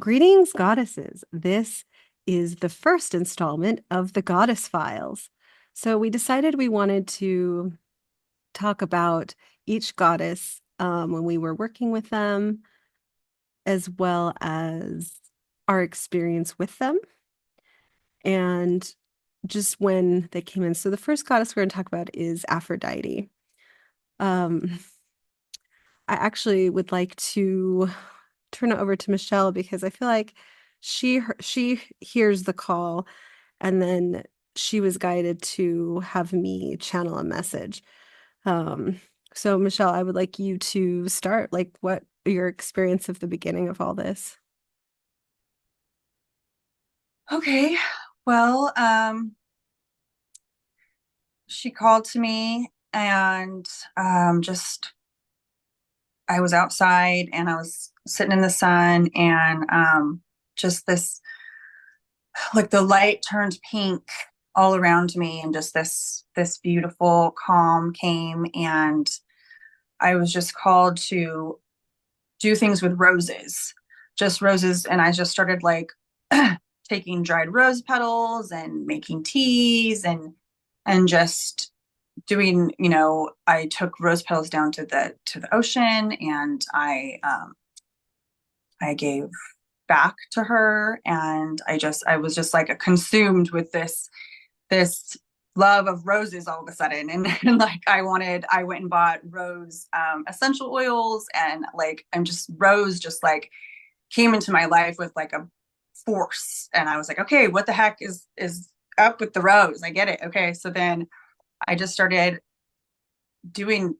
Greetings, goddesses. This is the first installment of the Goddess Files. So we decided we wanted to talk about each goddess when we were working with them, as well as our experience with them and just when they came in. So the first goddess we're going to talk about is Aphrodite. Um, I actually would like to turn it over to Michelle because I feel like she hears the call and then she was guided to have me channel a message. Um, so Michelle, I would like you to start, like what your experience of the beginning of all this. Okay. Well, she called to me and just I was outside and I was sitting in the sun and just this like the light turned pink all around me and just this beautiful calm came and I was just called to do things with roses. Just roses and I just started like taking dried rose petals and making teas and just doing, I took rose petals down to the ocean and I gave back to her and I was just like consumed with this love of roses all of a sudden and like I went and bought rose essential oils and like and just rose just like came into my life with like a force and I was like, okay, what the heck is up with the rose? I get it. Okay. So then I just started doing,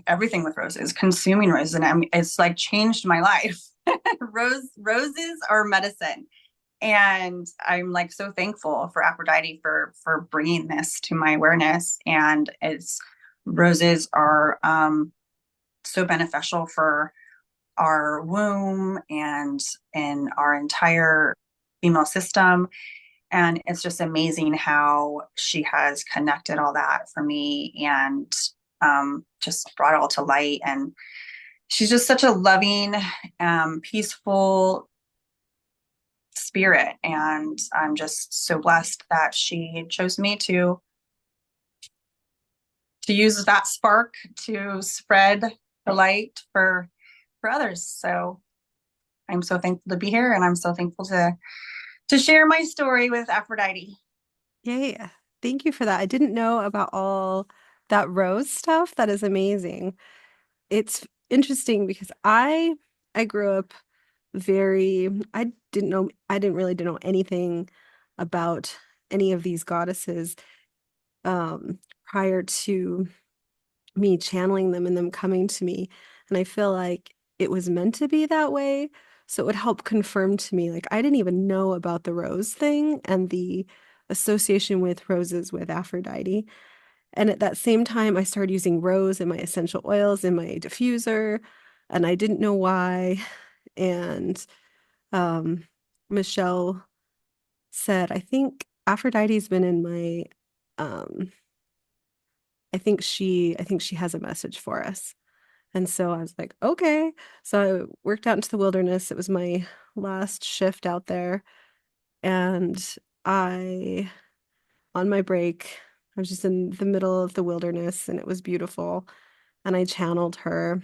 everything with roses, consuming roses, and it's like changed my life. Roses are medicine, and I'm like so thankful for Aphrodite for bringing this to my awareness. And it's roses are so beneficial for our womb and our entire female system. And it's just amazing how she has connected all that for me and just brought it all to light. And she's just such a loving, peaceful spirit. And I'm just so blessed that she chose me to use that spark to spread the light for others. So I'm so thankful to be here, and I'm so thankful to share my story with Aphrodite. Yay. Thank you for that. I didn't know about all that rose stuff. That is amazing. It's interesting because I grew up very I didn't really didn't know anything about any of these goddesses prior to me channeling them and them coming to me. And I feel like it was meant to be that way. So it would help confirm to me, like I didn't even know about the rose thing and the association with roses with Aphrodite. And at that same time, I started using rose in my essential oils in my diffuser, and I didn't know why. And um, Michelle said, I think Aphrodite's been in my um, I think she has a message for us. And so I was like, okay. So I worked out into the wilderness. It was my last shift out there. And I, on my break, I was just in the middle of the wilderness and it was beautiful. And I channeled her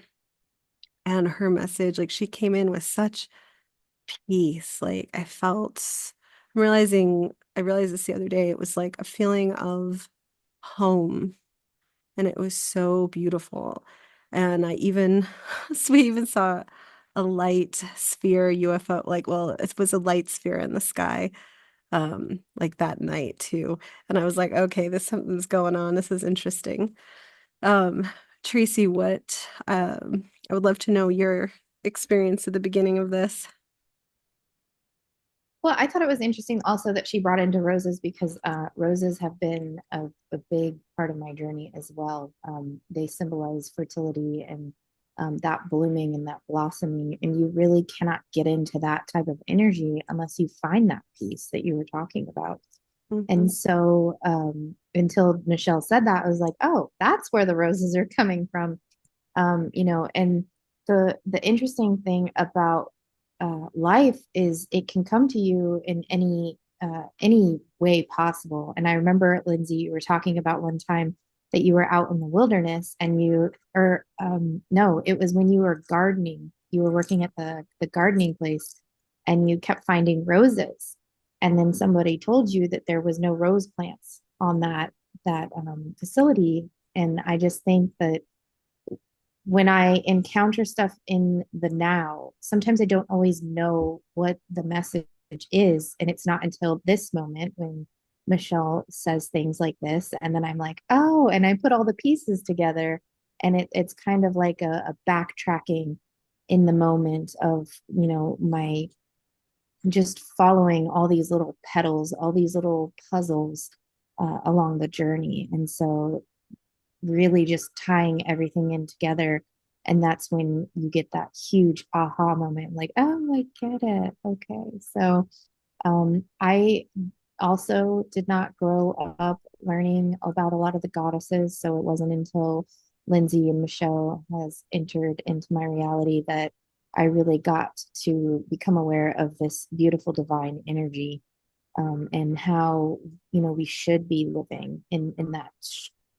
and her message. Like she came in with such peace. Like I realized this the other day. It was like a feeling of home and it was so beautiful. And I even, so we even saw a light sphere UFO, like, well, it was a light sphere in the sky, like that night too. And I was like, okay, this something's going on. This is interesting. Um, Tracey, I would love to know your experience at the beginning of this. Well, I thought it was interesting also that she brought into roses because roses have been a big part of my journey as well. They symbolize fertility and that blooming and that blossoming. And you really cannot get into that type of energy unless you find that peace that you were talking about. Hmm. And so until Michelle said that, I was like, oh, that's where the roses are coming from. And the interesting thing about life is it can come to you in any way possible. And I remember, Lindsay, you were talking about one time that you were out in the wilderness and you or no, it was when you were gardening. You were working at the gardening place and you kept finding roses. And then somebody told you that there was no rose plants on that facility. And I just think that when I encounter stuff in the now, sometimes I don't always know what the message is. And it's not until this moment when Michelle says things like this. And then I'm like, oh, and I put all the pieces together. And it's kind of like a backtracking in the moment of, my just following all these little petals, all these little puzzles along the journey. And so really just tying everything in together. And that's when you get that huge aha moment, like, oh, I get it. Okay. So I also did not grow up learning about a lot of the goddesses. So it wasn't until Lindsay and Michelle has entered into my reality that I really got to become aware of this beautiful divine energy, and how we should be living in that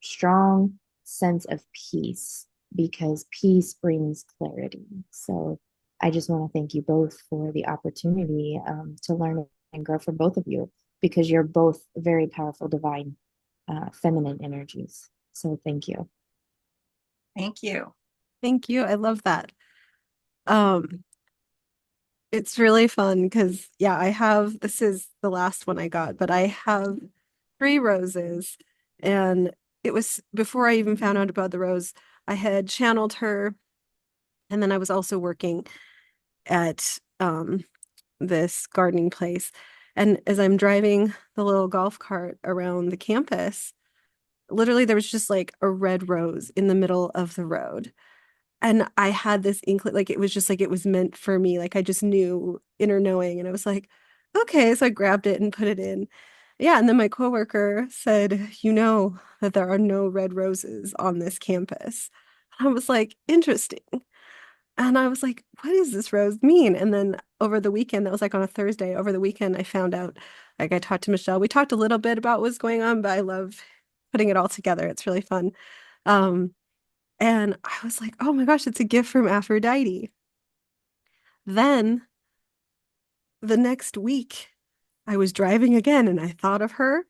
strong sense of peace, because peace brings clarity. So I just want to thank you both for the opportunity to learn and grow from both of you, because you're both very powerful divine feminine energies. So thank you. Thank you. Thank you. I love that. Um, it's really fun because yeah, this is the last one I got, but I have three roses. And it was before I even found out about the rose, I had channeled her. And then I was also working at this gardening place. And as I'm driving the little golf cart around the campus, literally there was just like a red rose in the middle of the road. And I had this inkling, like it was just like it was meant for me. Like I just knew inner knowing. And I was like, okay. So I grabbed it and put it in. Yeah. And then my coworker said, you know that there are no red roses on this campus. I was like, interesting. And I was like, what does this rose mean? And then over the weekend, that was like on a Thursday, over the weekend, I found out, like I talked to Michelle. We talked a little bit about what's going on, but I love putting it all together. It's really fun. Um, and I was like, oh my gosh, it's a gift from Aphrodite. Then the next week, I was driving again and I thought of her.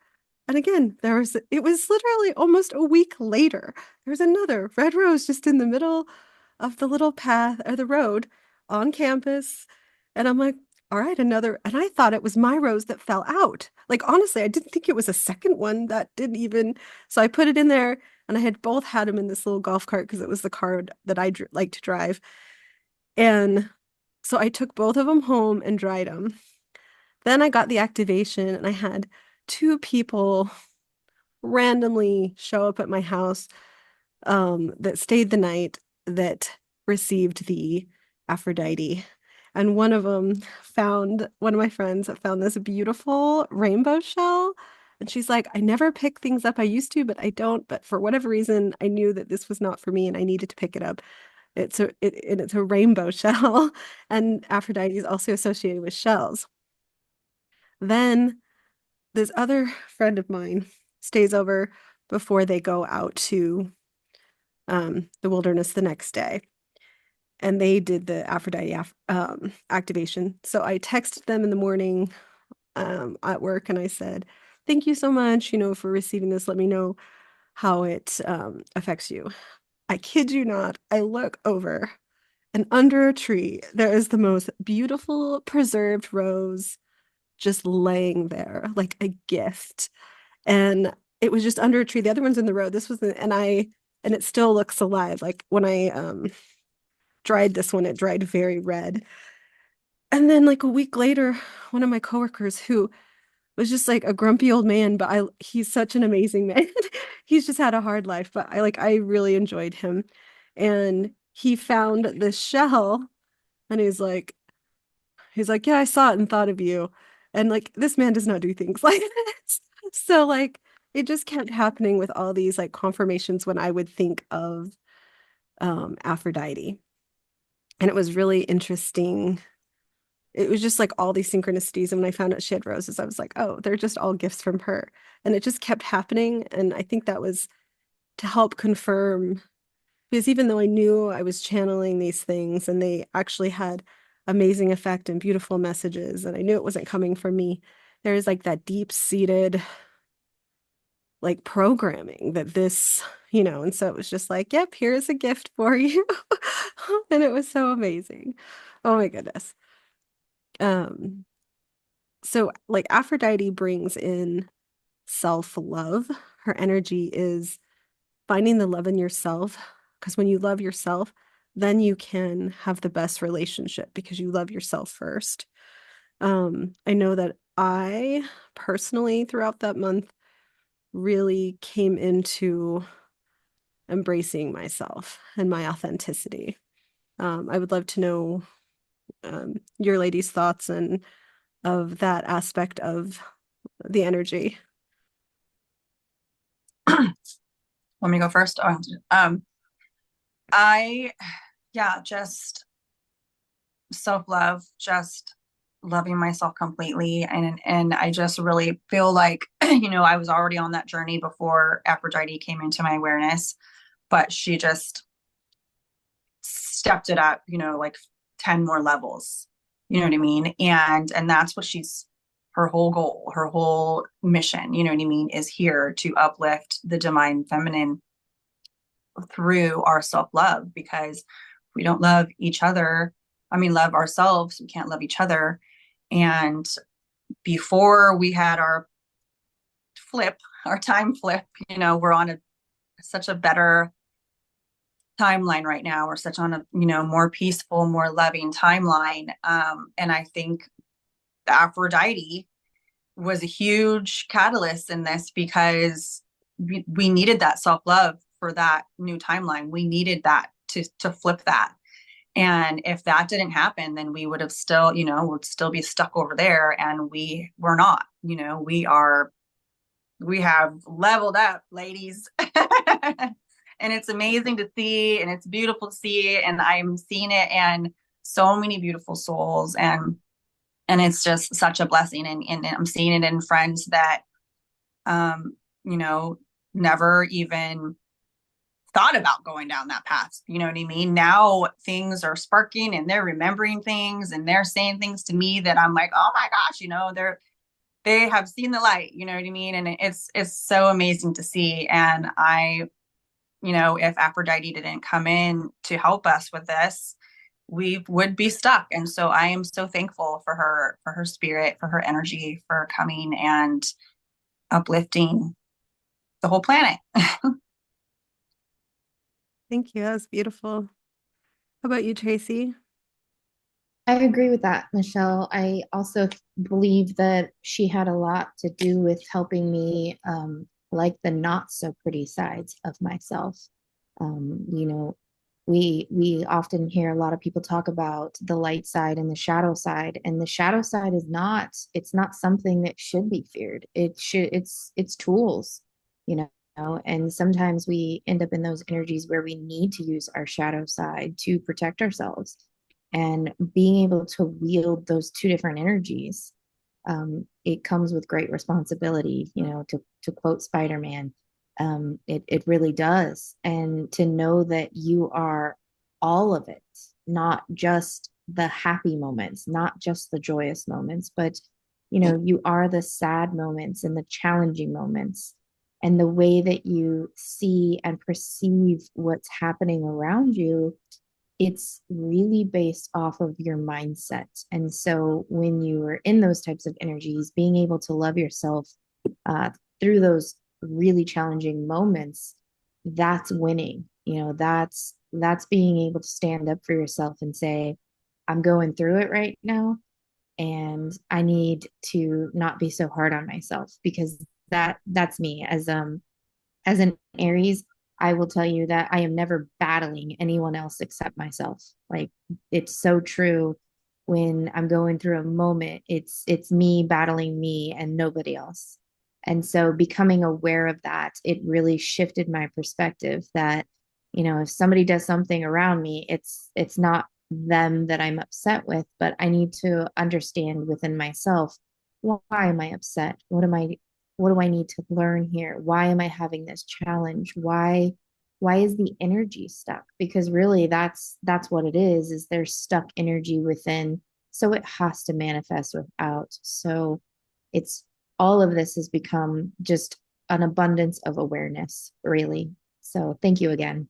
And again, it was literally almost a week later. There was another red rose just in the middle of the little path or the road on campus. And I'm like, all right, another. And I thought it was my rose that fell out. Like, honestly, I didn't think it was a second one that didn't even. So I put it in there and I had both had them in this little golf cart because it was the car that I like to drive. And so I took both of them home and dried them. Then I got the activation and I had two people randomly show up at my house that stayed the night that received the Aphrodite. And one of my friends found this beautiful rainbow shell. And she's like, I never pick things up. I used to, but I don't. But for whatever reason, I knew that this was not for me and I needed to pick it up. It's a rainbow shell. And Aphrodite is also associated with shells. Then this other friend of mine stays over before they go out to the wilderness the next day. And they did the Aphrodite activation. So I texted them in the morning at work and I said, thank you so much, for receiving this. Let me know how it affects you. I kid you not. I look over and under a tree, there is the most beautiful preserved rose just laying there like a gift. And it was just under a tree. The other one's in the road. This was and it still looks alive. Like when I dried this one, it dried very red. And then like a week later, one of my coworkers who was just like a grumpy old man, but he's such an amazing man. He's just had a hard life, but I really enjoyed him. And he found this shell and he's like, yeah, I saw it and thought of you. And like this man does not do things like this. So like it just kept happening with all these like confirmations when I would think of Aphrodite. And it was really interesting it was just like all these synchronicities. And when I found out she had roses, I was like, oh, they're just all gifts from her. And it just kept happening. And I think that was to help confirm, because even though I knew I was channeling these things and they actually had amazing effect and beautiful messages, and I knew it wasn't coming from me, there is like that deep-seated like programming that this, and so it was just like, yep, here's a gift for you. And it was so amazing. Oh my goodness. Um, so like Aphrodite brings in self-love. Her energy is finding the love in yourself, because when you love yourself, then you can have the best relationship because you love yourself first. I know that I personally throughout that month really came into embracing myself and my authenticity. I would love to know your ladies' thoughts and of that aspect of the energy. Want me to go first? I, yeah, just self-love, just loving myself completely. And I just really feel like, I was already on that journey before Aphrodite came into my awareness, but she just stepped it up, like 10 more levels. You know what I mean? And that's what her whole goal, her whole mission, you know what I mean, is here to uplift the divine feminine through our self-love, because we don't love each other, love ourselves, we can't love each other. And before we had our time flip, we're on such a better timeline right now. We're such on a, more peaceful, more loving timeline. And I think Aphrodite was a huge catalyst in this, because we needed that self-love for that new timeline. We needed that to flip that. And if that didn't happen, then we would have still, would still be stuck over there. And we're not, we have leveled up, ladies. And it's amazing to see, and it's beautiful to see, and I'm seeing it, and so many beautiful souls, and it's just such a blessing. And I'm seeing it in friends that never even thought about going down that path. You know what I mean? Now things are sparking, and they're remembering things, and they're saying things to me that I'm like, oh my gosh, they have seen the light, you know what I mean? And it's so amazing to see. And if Aphrodite didn't come in to help us with this, we would be stuck. And so I am so thankful for her spirit, for her energy, for coming and uplifting the whole planet. Thank you. That was beautiful. How about you, Tracy? I agree with that, Michelle. I also believe that she had a lot to do with helping me like the not so pretty sides of myself. You know, we often hear a lot of people talk about the light side and the shadow side, and the shadow side is not, it's not something that should be feared. It's tools, you know. And sometimes we end up in those energies where we need to use our shadow side to protect ourselves, and being able to wield those two different energies, it comes with great responsibility, to quote Spider-Man. It really does. And to know that you are all of it, not just the happy moments, not just the joyous moments, but you are the sad moments and the challenging moments, and the way that you see and perceive what's happening around you, it's really based off of your mindset. And so when you are in those types of energies, being able to love yourself through those really challenging moments, that's winning. That's being able to stand up for yourself and say, I'm going through it right now, and I need to not be so hard on myself, because that's me as an Aries. I will tell you that I am never battling anyone else except myself. Like, it's so true. When I'm going through a moment, it's me battling me and nobody else. And so becoming aware of that, it really shifted my perspective that, if somebody does something around me, it's not them that I'm upset with, but I need to understand within myself, why am I upset? What do I need to learn here? Why am I having this challenge? Why is the energy stuck? Because really that's what it is there's stuck energy within. So it has to manifest without. So it's all of this has become just an abundance of awareness, really. So thank you again.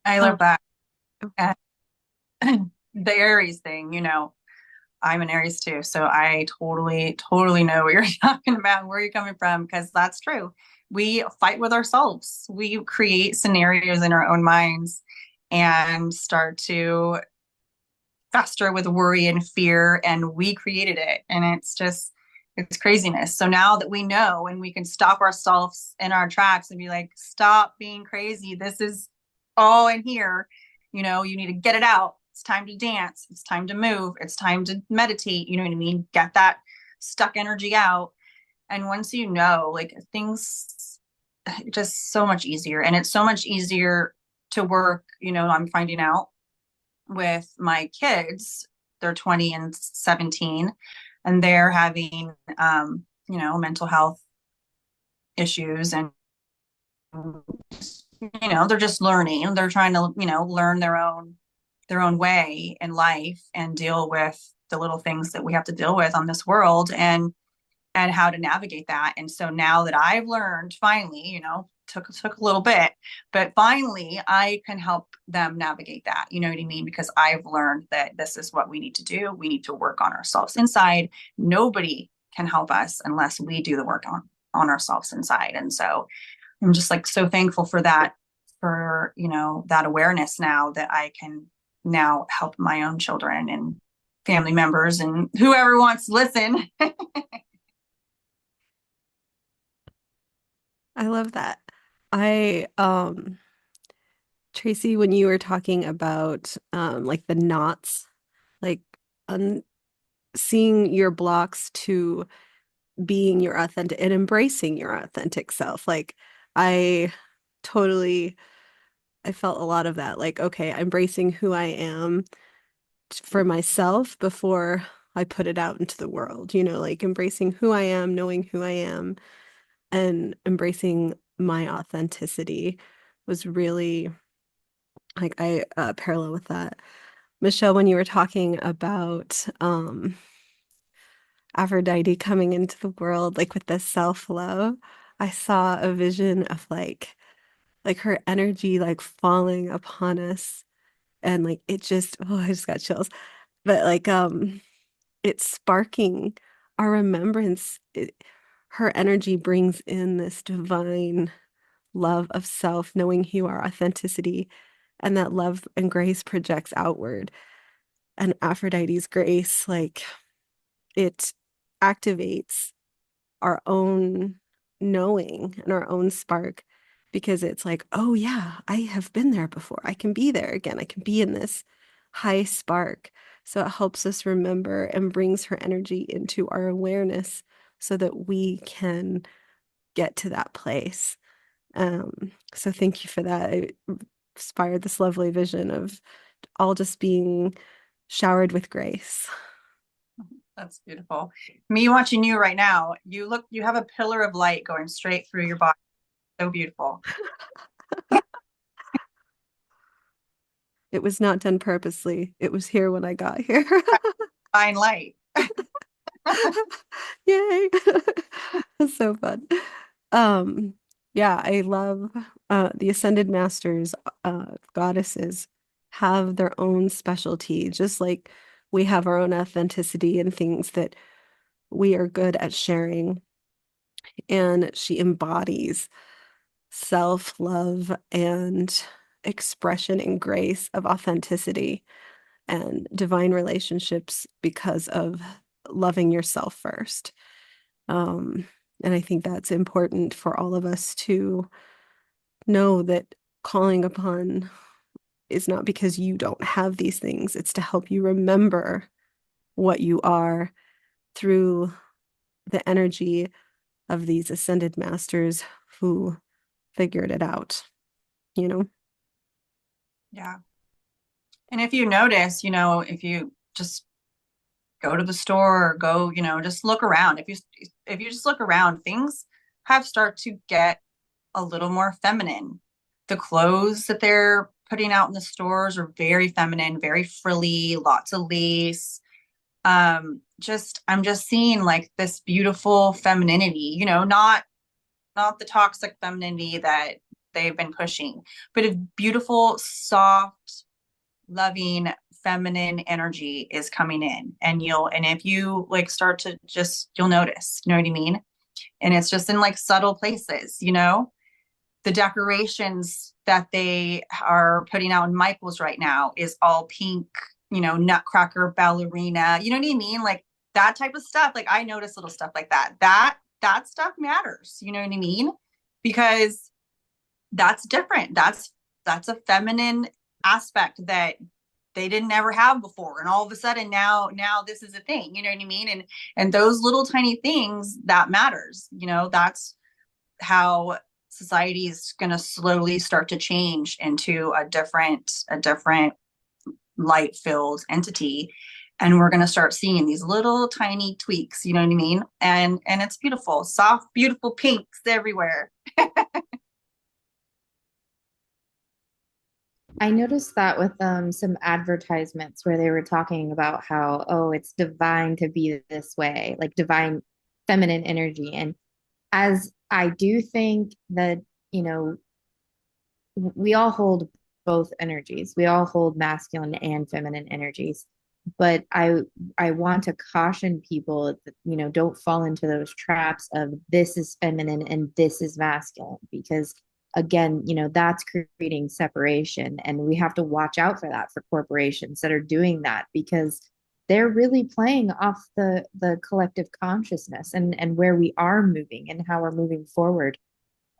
I Oh, love that. And the Aries thing, I'm an Aries too, so I totally know what you're talking about, where you're coming from, because that's true. We fight with ourselves. We create scenarios in our own minds and start to fester with worry and fear, and we created it. And it's craziness. So now that we know and we can stop ourselves in our tracks and be like, stop being crazy. This is all in here. You need to get it out. It's time to dance. It's time to move. It's time to meditate. You know what I mean? Get that stuck energy out. And once like things just so much easier. And it's so much easier to work, I'm finding out with my kids. They're 20 and 17, and they're having, mental health issues. And, they're just learning. They're trying to, learn their own way in life and deal with the little things that we have to deal with on this world. And how to navigate that. And so now that I've learned finally, took a little bit, but finally I can help them navigate that. You know what I mean? Because I've learned that this is what we need to do. We need to work on ourselves inside. Nobody can help us unless we do the work on ourselves inside. And so I'm just like so thankful for that, for, that awareness now that I can now help my own children and family members and whoever wants to listen. I love that. I Tracy, when you were talking about like the knots, like un seeing your blocks to being your authentic and embracing your authentic self, like I totally I felt a lot of that. Like, okay, embracing who I am for myself before I put it out into the world, like embracing who I am, knowing who I am, and embracing my authenticity was really like I parallel with that. Michelle, when you were talking about Aphrodite coming into the world, like with this self-love, I saw a vision of like her energy like falling upon us and like it just I just got chills. But like it's sparking our remembrance. Her energy brings in this divine love of self, knowing who our authenticity and that love and grace projects outward. And Aphrodite's grace, like it activates our own knowing and our own spark because it's like, oh yeah, I have been there before. I can be there again. I can be in this high spark. So it helps us remember and brings her energy into our awareness so that we can get to that place. So thank you for that. It inspired this lovely vision of all just being showered with grace. That's beautiful. Me watching you right now, you have a pillar of light going straight through your body. So beautiful. It was not done purposely. It was here when I got here. Fine light. Yay. That's so fun. Um, yeah, I love the Ascended Masters, goddesses have their own specialty, just like we have our own authenticity and things that we are good at sharing. And she embodies self-love and expression and grace of authenticity and divine relationships because of loving yourself first. Um, and I think that's important for all of us to know that calling upon is not because you don't have these things, it's to help you remember what you are through the energy of these ascended masters who figured it out, you know? Yeah. And if you notice, if you just go to the store or go, just look around. If you just look around, things have start to get a little more feminine. The clothes that they're putting out in the stores are very feminine, very frilly, lots of lace. I'm just seeing like this beautiful femininity, not the toxic femininity that they've been pushing, but a beautiful, soft, loving, feminine energy is coming in. And if you like start to just, you'll notice, you know what I mean? And it's just in like subtle places, the decorations that they are putting out in Michael's right now is all pink, nutcracker ballerina, you know what I mean? Like that type of stuff. Like I notice little stuff like that. That stuff matters, you know what I mean? Because that's different. That's a feminine aspect that they didn't ever have before. And all of a sudden now this is a thing, you know what I mean? And those little tiny things that matters, that's how society is going to slowly start to change into a different light filled entity. And we're going to start seeing these little tiny tweaks, you know what I mean? And it's beautiful, soft, beautiful pinks everywhere. I noticed that with some advertisements where they were talking about how, oh, it's divine to be this way, like divine feminine energy. And as I do think that, you know, we all hold both energies. We all hold masculine and feminine energies. But I want to caution people that, don't fall into those traps of this is feminine and this is masculine, because again, that's creating separation. And we have to watch out for that for corporations that are doing that, because they're really playing off the collective consciousness and where we are moving and how we're moving forward.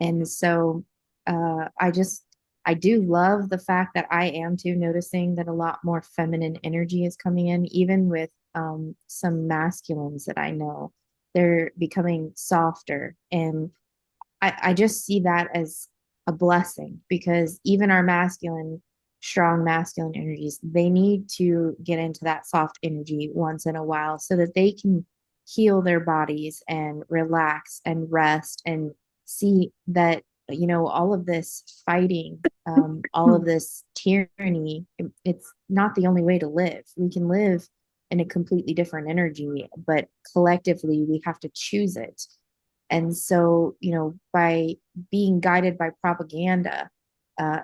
And so I do love the fact that I am too noticing that a lot more feminine energy is coming in, even with some masculines that I know. They're becoming softer. And I just see that as a blessing, because even our masculine, strong masculine energies, they need to get into that soft energy once in a while so that they can heal their bodies and relax and rest and see that, all of this fighting, all of this tyranny, it's not the only way to live. We can live in a completely different energy, but collectively we have to choose it. And so, by being guided by propaganda,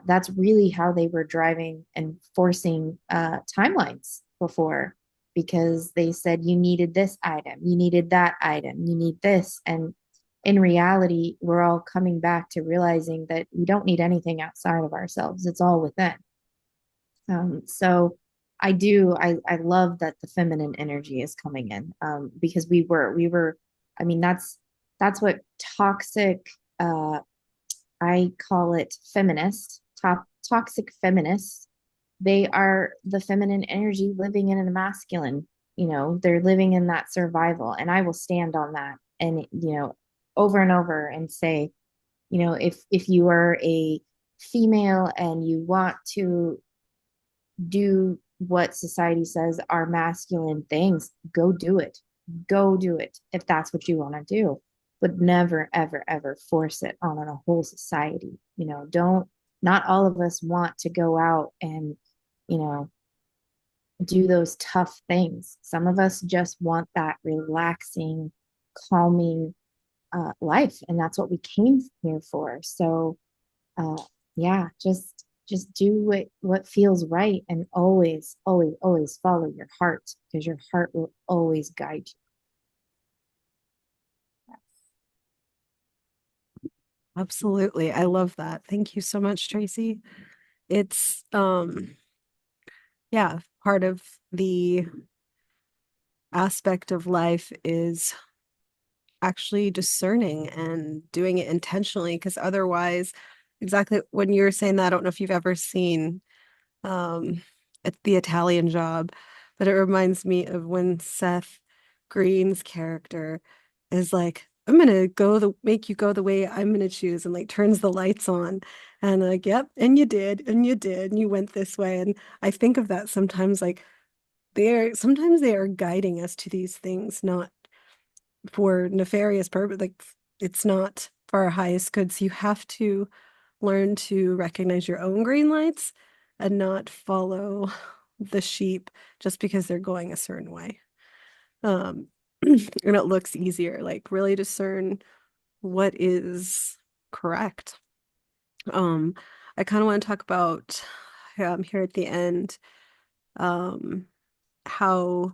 that's really how they were driving and forcing timelines before, because they said you needed this item, you needed that item, you need this. And in reality, we're all coming back to realizing that we don't need anything outside of ourselves. It's all within. So I love that the feminine energy is coming in, because I mean, that's what toxic, I call it feminist, toxic feminists. They are the feminine energy living in a masculine, they're living in that survival. And I will stand on that and, over and over and say, if you are a female and you want to do what society says are masculine things, go do it. Go do it if that's what you want to do. But never, ever, ever force it on a whole society. Not all of us want to go out and, you know, do those tough things. Some of us just want that relaxing, calming life. And that's what we came here for. So, uh, yeah, just do what feels right, and always, always, always follow your heart, because your heart will always guide you. Absolutely. I love that. Thank you so much, Tracy. It's yeah, part of the aspect of life is actually discerning and doing it intentionally, because otherwise, exactly when you were saying that, I don't know if you've ever seen um The Italian Job, but it reminds me of when Seth Green's character is like, I'm gonna make you go the way I'm gonna choose, and like turns the lights on and like, yep, and you did, and you did, and you went this way. And I think of that sometimes, like sometimes they are guiding us to these things, not for nefarious purpose. Like it's not for our highest good. So you have to learn to recognize your own green lights and not follow the sheep just because they're going a certain way. Um, and it looks easier, like really discern what is correct. Um, I kind of want to talk about here at the end, um, how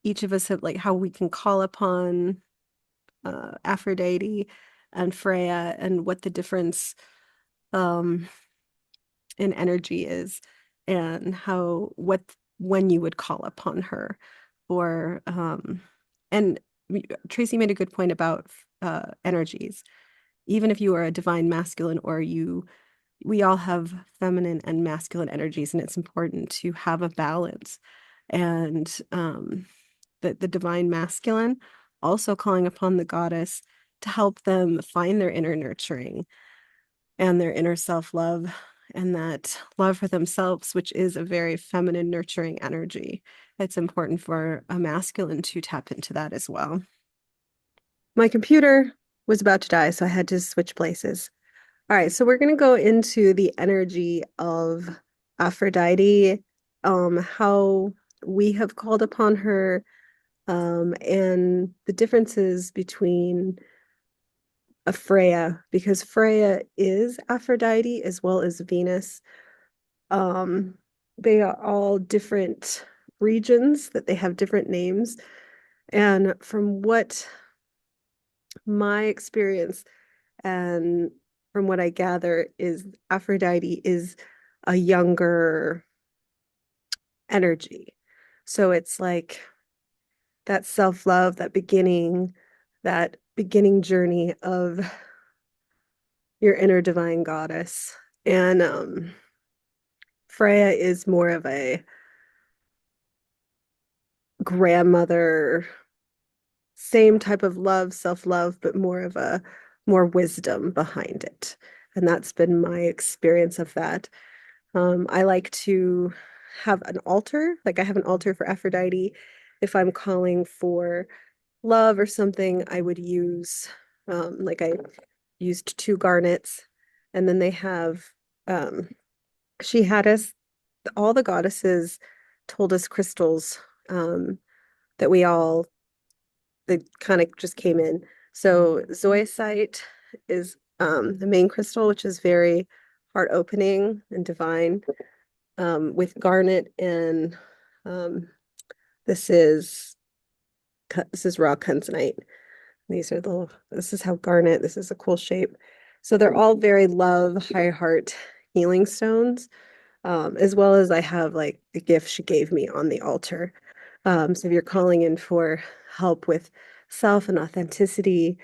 each of us have like how we can call upon Aphrodite and Freya and what the difference um in energy is and how what when you would call upon her or and Tracy made a good point about energies. Even if you are a divine masculine or we all have feminine and masculine energies, and it's important to have a balance. And the divine masculine also calling upon the goddess to help them find their inner nurturing and their inner self-love and that love for themselves, which is a very feminine, nurturing energy. It's important for a masculine to tap into that as well. My computer was about to die, so I had to switch places. All right, so we're going to go into the energy of Aphrodite, how we have called upon her, and the differences between a Freya, because Freya is Aphrodite as well as Venus. Um, they are all different regions that they have different names. And from what my experience and from what I gather is Aphrodite is a younger energy. So it's like that self-love, that beginning journey of your inner divine goddess. And Freya is more of a grandmother, same type of love, self-love, but more wisdom behind it. And that's been my experience of that. I like to have an altar, like I have an altar for Aphrodite. If I'm calling for love or something, I would use, like I used two garnets, and then they have, um, she had us, all the goddesses told us crystals, that we all, that kind of just came in. So zoisite is the main crystal, which is very heart opening and divine, with garnet and um, this is this is raw kunzite. These are this is how garnet, this is a cool shape. So they're all very love, high heart healing stones, as well as I have like the gift she gave me on the altar. So if you're calling in for help with self and authenticity,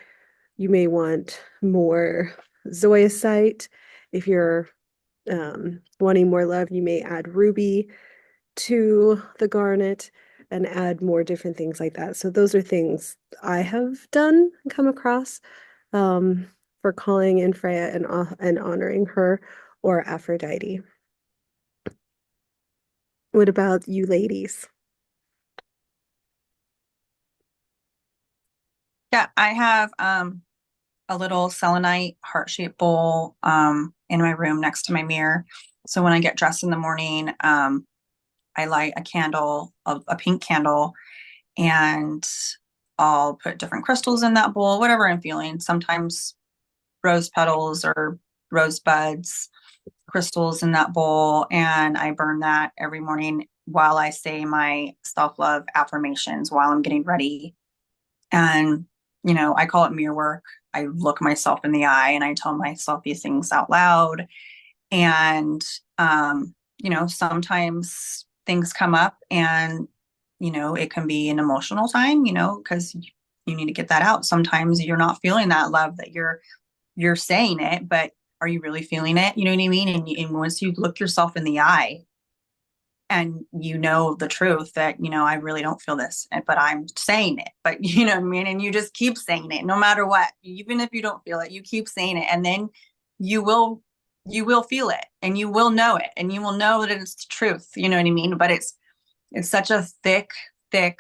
you may want more zoisite. If you're wanting more love, you may add ruby to the garnet and add more different things like that. So those are things I have done and come across, um, for calling in Freya and honoring her or Aphrodite. What about you ladies? Yeah, I have a little selenite heart-shaped bowl in my room next to my mirror. So when I get dressed in the morning, I light a candle, a pink candle, and I'll put different crystals in that bowl, whatever I'm feeling. Sometimes rose petals or rose buds, crystals in that bowl, and I burn that every morning while I say my self-love affirmations while I'm getting ready. And, I call it mirror work. I look myself in the eye and I tell myself these things out loud. And, sometimes things come up and, it can be an emotional time, because you need to get that out. Sometimes you're not feeling that love that you're saying it, but are you really feeling it? You know what I mean? And once you look yourself in the eye and you know the truth that, I really don't feel this, but I'm saying it. But you know what I mean? And you just keep saying it no matter what. Even if you don't feel it, you keep saying it. And then you will you will feel it, and you will know it, and you will know that it's the truth. You know what I mean? But it's such a thick, thick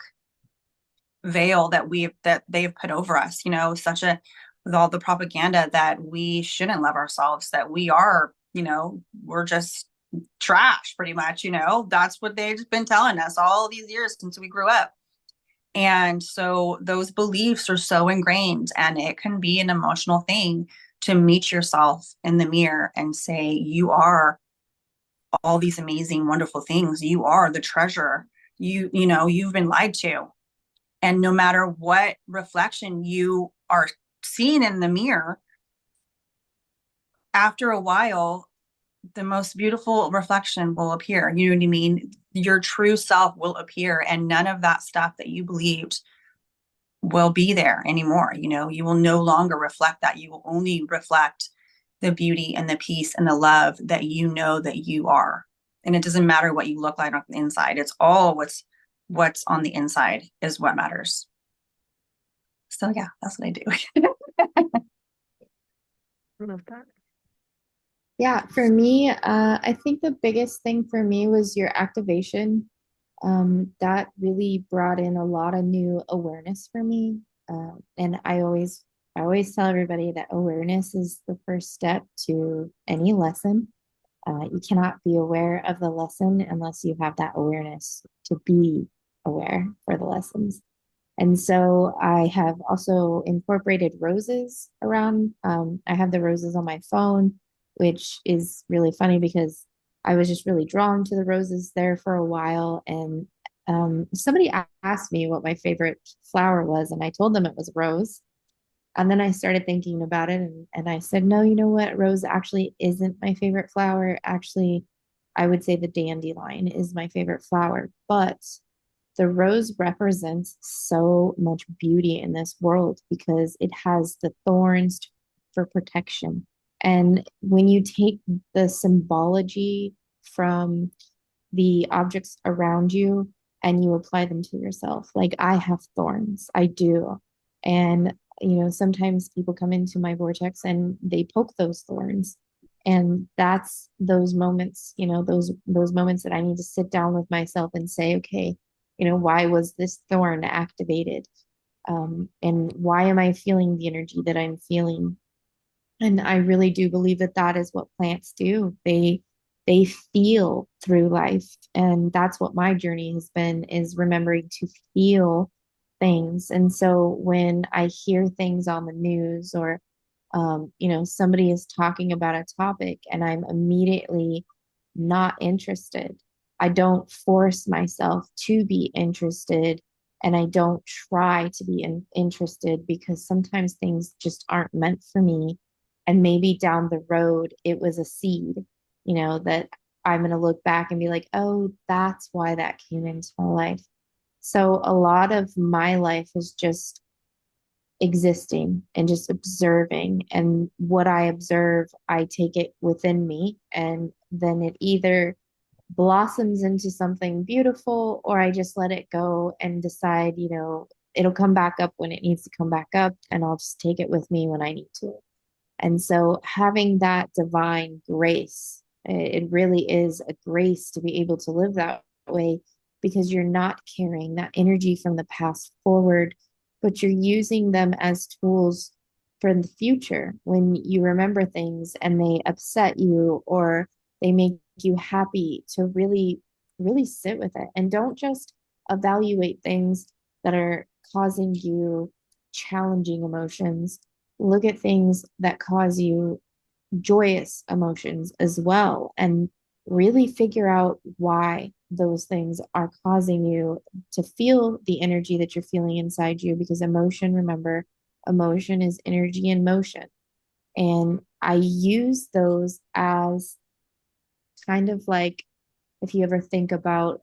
veil that they've put over us, such a with all the propaganda that we shouldn't love ourselves, that we are, we're just trash pretty much. That's what they've been telling us all these years since we grew up. And so those beliefs are so ingrained, and it can be an emotional thing to meet yourself in the mirror and say, you are all these amazing, wonderful things. You are the treasure. You've been lied to. And no matter what reflection you are seeing in the mirror, after a while, the most beautiful reflection will appear. You know what I mean? Your true self will appear, and none of that stuff that you believed will be there anymore. You will no longer reflect that. You will only reflect the beauty and the peace and the love that you know that you are. And it doesn't matter what you look like on the inside. It's all what's on the inside is what matters. So yeah, that's what I do. I love that. Yeah, for me, I think the biggest thing for me was your activation. That really brought in a lot of new awareness for me. And I always tell everybody that awareness is the first step to any lesson. You cannot be aware of the lesson unless you have that awareness to be aware for the lessons. And so I have also incorporated roses around. I have the roses on my phone, which is really funny because I was just really drawn to the roses there for a while. And somebody asked me what my favorite flower was, and I told them it was rose. And then I started thinking about it, and I said, no, you know what? Rose actually isn't my favorite flower. Actually, I would say the dandelion is my favorite flower. But the rose represents so much beauty in this world because it has the thorns for protection. And when you take the symbology from the objects around you and you apply them to yourself, like I have thorns, I do. And, sometimes people come into my vortex and they poke those thorns. And that's those moments, those moments that I need to sit down with myself and say, okay, why was this thorn activated? And why am I feeling the energy that I'm feeling? And I really do believe that that is what plants do. They feel through life, and that's what my journey has been, is remembering to feel things. And so when I hear things on the news, or somebody is talking about a topic and I'm immediately not interested, I don't force myself to be interested, and I don't try to be interested, because sometimes things just aren't meant for me. And maybe down the road, it was a seed, that I'm going to look back and be like, oh, that's why that came into my life. So a lot of my life is just existing and just observing. And what I observe, I take it within me, and then it either blossoms into something beautiful, or I just let it go and decide, it'll come back up when it needs to come back up, and I'll just take it with me when I need to. And so having that divine grace, it really is a grace to be able to live that way, because you're not carrying that energy from the past forward, but you're using them as tools for the future. When you remember things and they upset you, or they make you happy, to really, really sit with it, and don't just evaluate things that are causing you challenging emotions. Look at things that cause you joyous emotions as well, and really figure out why those things are causing you to feel the energy that you're feeling inside you. Because emotion, remember, emotion is energy in motion. And I use those as kind of like, if you ever think about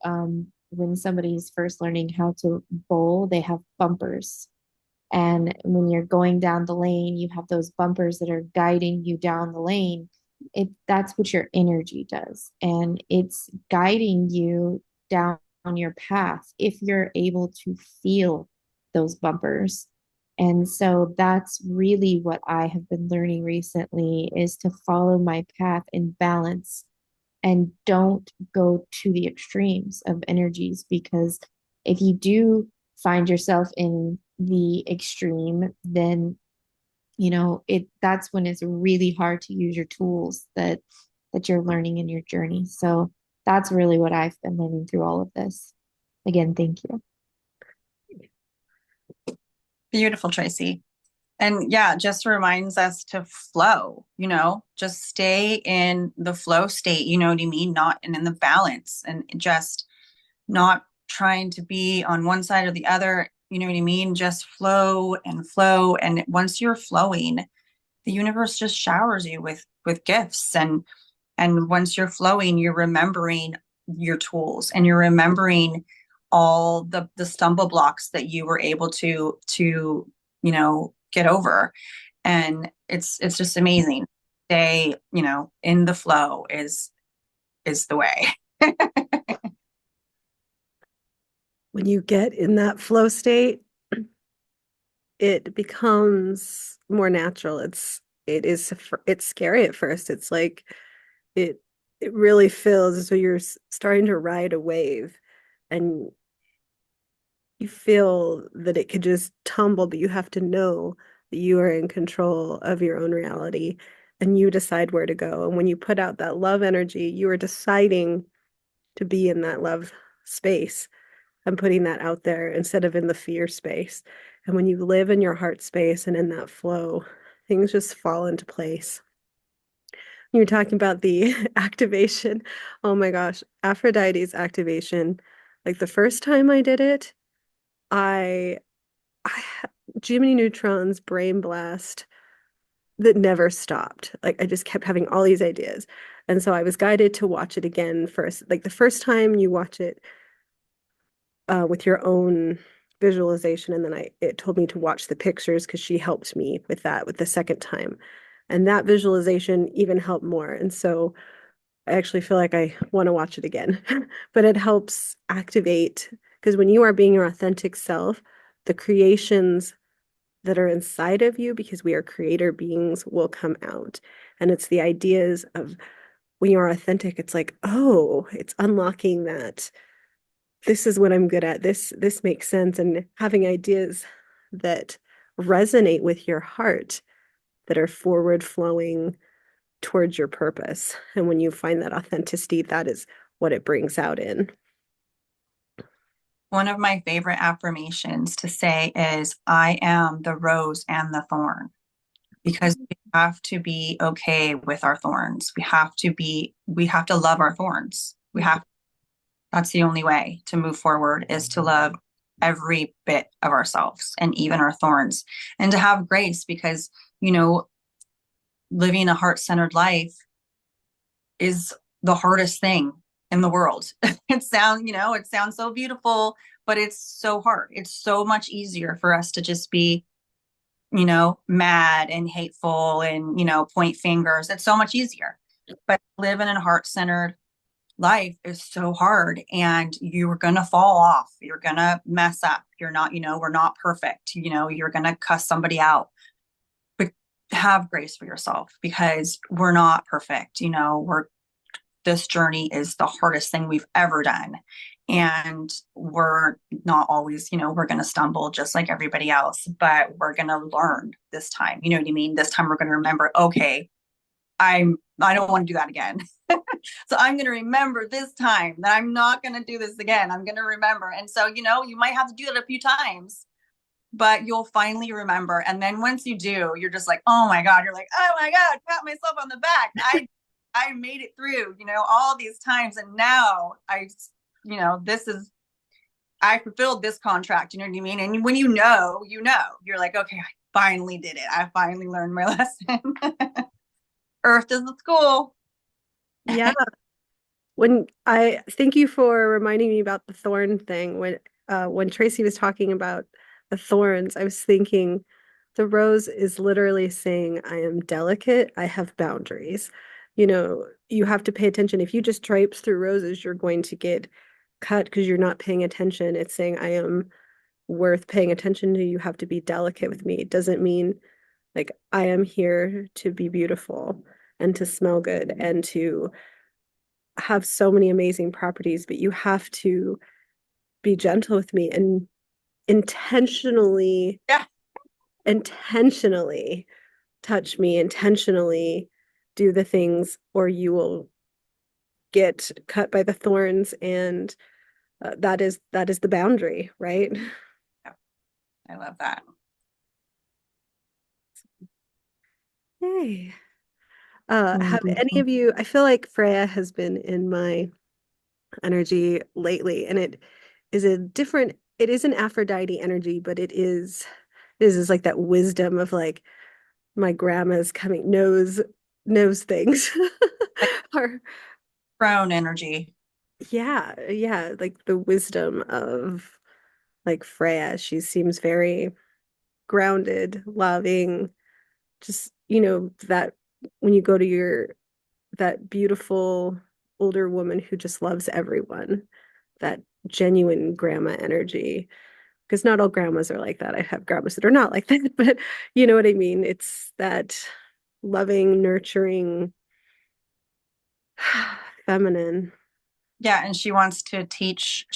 when somebody's first learning how to bowl, they have bumpers. And when you're going down the lane, you have those bumpers that are guiding you down the lane. That's what your energy does. And it's guiding you down your path if you're able to feel those bumpers. And so that's really what I have been learning recently is to follow my path in balance and don't go to the extremes of energies because if you do find yourself in the extreme, then that's when it's really hard to use your tools that you're learning in your journey. So that's really what I've been learning through all of this. Again, thank you. Beautiful, Tracy. And yeah, just reminds us to flow, just stay in the flow state, you know what I mean? Not and in the balance and just not trying to be on one side or the other, you know what I mean? Just flow and flow. And once you're flowing, the universe just showers you with gifts. And once you're flowing, you're remembering your tools and you're remembering all the stumble blocks that you were able to get over. And it's just amazing. Stay, in the flow is the way. When you get in that flow state, it becomes more natural. It's scary at first. It's like it it really feels as though you're starting to ride a wave and you feel that it could just tumble, but you have to know that you are in control of your own reality and you decide where to go. And when you put out that love energy, you are deciding to be in that love space and putting that out there instead of in the fear space. And when you live in your heart space and in that flow, things just fall into place. You're talking about the activation. Oh my gosh, Aphrodite's activation. Like the first time I did it, I, I Jiminy Neutron's brain blast that never stopped. Like I just kept having all these ideas. And so I was guided to watch it again first. Like the first time you watch it with your own visualization, and then it told me to watch the pictures because she helped me with that with the second time. And that visualization even helped more. And so I actually feel like I want to watch it again. But it helps activate because when you are being your authentic self, the creations that are inside of you, because we are creator beings, will come out. And it's the ideas of when you're authentic, it's like, oh, it's unlocking that this is what I'm good at. This makes sense. And having ideas that resonate with your heart, that are forward flowing towards your purpose. And when you find that authenticity, that is what it brings out in. One of my favorite affirmations to say is, I am the rose and the thorn, because we have to be okay with our thorns. We have to love our thorns. That's the only way to move forward is to love every bit of ourselves and even our thorns and to have grace because, living a heart-centered life is the hardest thing in the world. It sounds so beautiful, but it's so hard. It's so much easier for us to just be, mad and hateful and, point fingers. It's so much easier. But living in a heart-centered life is so hard and you're going to fall off. You're going to mess up. You're not, we're not perfect. You're going to cuss somebody out. But have grace for yourself because we're not perfect. This journey is the hardest thing we've ever done. And we're not always, we're going to stumble just like everybody else, but we're going to learn this time. You know what I mean? This time we're going to remember, okay, I don't want to do that again. So I'm going to remember this time that I'm not going to do this again. I'm going to remember. And so, you might have to do it a few times, but you'll finally remember. And then once you do, you're just like, oh my God, you're like, oh my God, pat myself on the back. I made it through, all these times. And now I fulfilled this contract. You know what I mean? And when you're like, okay, I finally did it. I finally learned my lesson. Earth is the school. Yeah. When I thank you for reminding me about the thorn thing. When Tracy was talking about the thorns, I was thinking the rose is literally saying, I am delicate, I have boundaries. you have to pay attention. If you just traipse through roses, you're going to get cut because you're not paying attention. It's saying, I am worth paying attention to. You have to be delicate with me. It doesn't mean like I am here to be beautiful and to smell good and to have so many amazing properties, but you have to be gentle with me and intentionally, Yeah. intentionally touch me, intentionally do the things, or you will get cut by the thorns. And that is the boundary, right? Yeah. I love that. Yay. Have any Wonderful. of you, I feel like Freya has been in my energy lately, and it is an Aphrodite energy, but it is like that wisdom of like my grandma's coming knows things. Like Or throne energy. yeah, like the wisdom of like Freya. She seems very grounded, loving, just, that when you go to that beautiful older woman who just loves everyone, that genuine grandma energy. Because not all grandmas are like that. I have grandmas that are not like that, but you know what I mean? It's that loving, nurturing, feminine. Yeah, and she wants to teach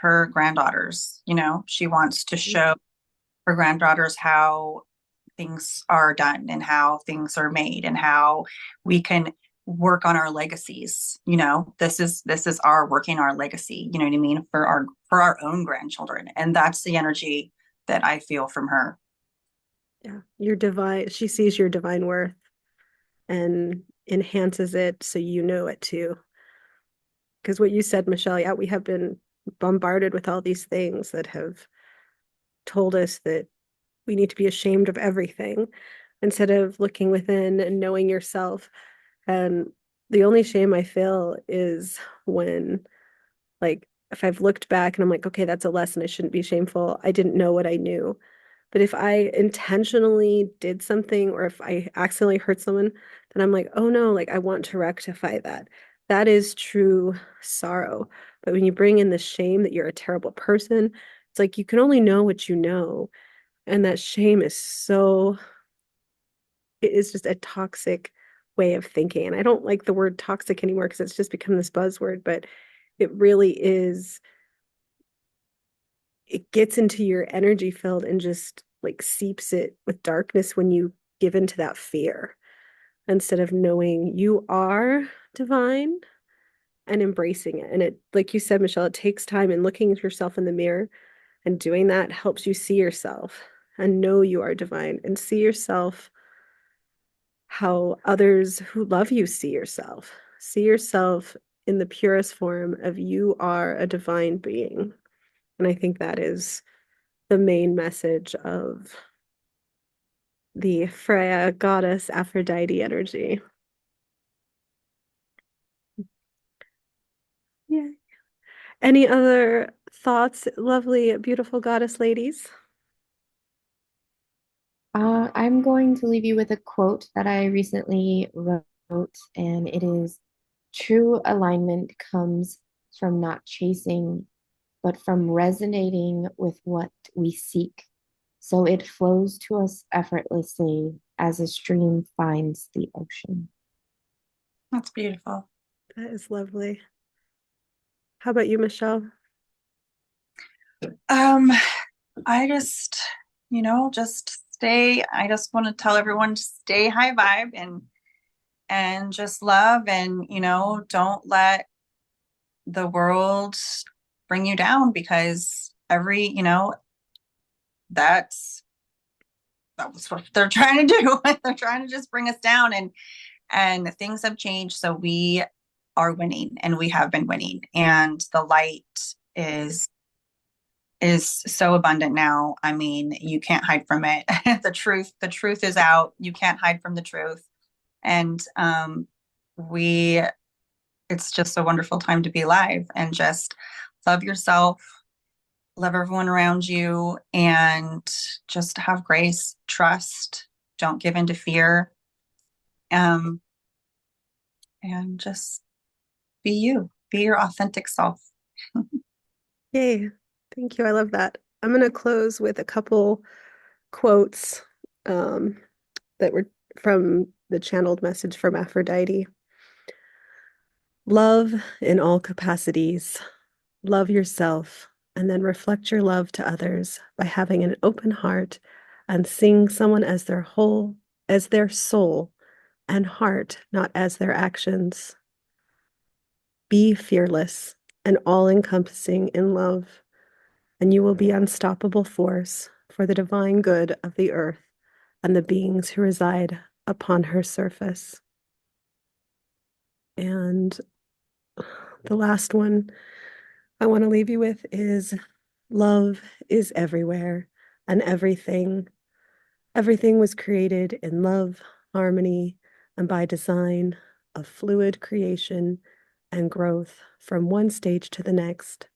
her granddaughters, she wants to show her granddaughters how things are done and how things are made and how we can work on our legacies. This is our working our legacy, you know what I mean, for our own grandchildren. And that's the energy that I feel from her. Yeah. Your divine, she sees your divine worth and enhances it so you know it too. Because what you said, Michelle, yeah, we have been bombarded with all these things that have told us that we need to be ashamed of everything instead of looking within and knowing yourself. And the only shame I feel is when, like, if I've looked back and I'm like, okay, that's a lesson. I shouldn't be shameful. I didn't know what I knew. But if I intentionally did something or if I accidentally hurt someone, then I'm like, oh no, like I want to rectify that. That is true sorrow. But when you bring in the shame that you're a terrible person, it's like you can only know what you know. And that shame is it is just a toxic way of thinking. And I don't like the word toxic anymore because it's just become this buzzword, but it really is, it gets into your energy field and just like seeps it with darkness when you give into that fear instead of knowing you are divine and embracing it. And it, like you said, Michelle, it takes time, and looking at yourself in the mirror and doing that helps you see yourself and know you are divine and see yourself how others who love you see yourself. See yourself in the purest form of you are a divine being. And I think that is the main message of the Freya goddess Aphrodite energy. Yeah. Any other thoughts, lovely, beautiful goddess ladies? I'm going to leave you with a quote that I recently wrote, and it is true alignment comes from not chasing, but from resonating with what we seek. So it flows to us effortlessly as a stream finds the ocean. That's beautiful. That is lovely. How about you, Michelle? um I just, just stay. I just want to tell everyone to stay high vibe and just love, and don't let the world bring you down, because that's that's what they're trying to do. They're trying to just bring us down, and things have changed, so we are winning, and we have been winning, and the light is is so abundant now. I mean, you can't hide from it. The truth is out. You can't hide from the truth. And we it's just a wonderful time to be alive, and just love yourself, love everyone around you, and just have grace, trust, don't give in to fear. Um and just be you, be your authentic self. Yay. Thank you. I love that. I'm going to close with a couple quotes um, that were from the channeled message from Aphrodite. Love in all capacities. Love yourself, and then reflect your love to others by having an open heart and seeing someone as their soul and heart, not as their actions. Be fearless and all-encompassing in love, and you will be unstoppable force for the divine good of the earth and the beings who reside upon her surface. And the last one I want to leave you with is love is everywhere and everything. Everything was created in love, harmony, and by design of fluid creation and growth from one stage to the next.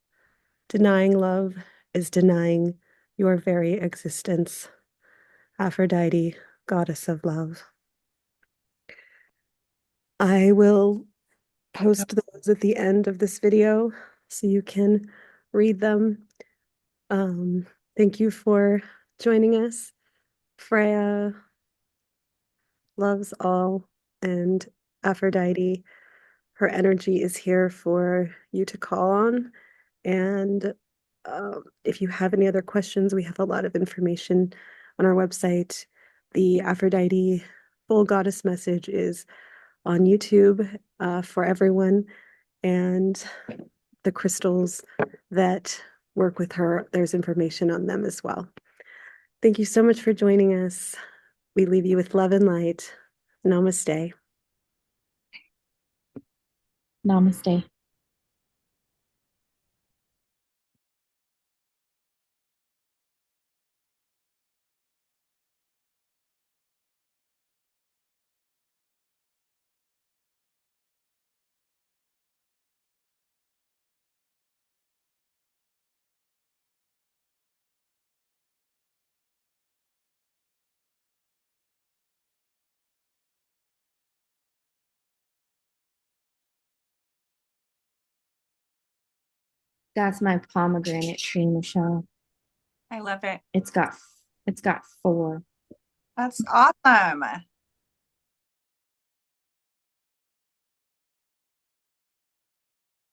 Denying love is denying your very existence. Aphrodite, goddess of love. I will post those at the end of this video so you can read them. Um, Thank you for joining us. Freya loves all, and Aphrodite, her energy is here for you to call on. And if you have any other questions, we have a lot of information on our website. The Aphrodite full goddess message is on YouTube for everyone. And the crystals that work with her, there's information on them as well. Thank you so much for joining us. We leave you with love and light. Namaste. Namaste. That's my pomegranate tree, Michelle. I love it. It's got it's got four. That's awesome.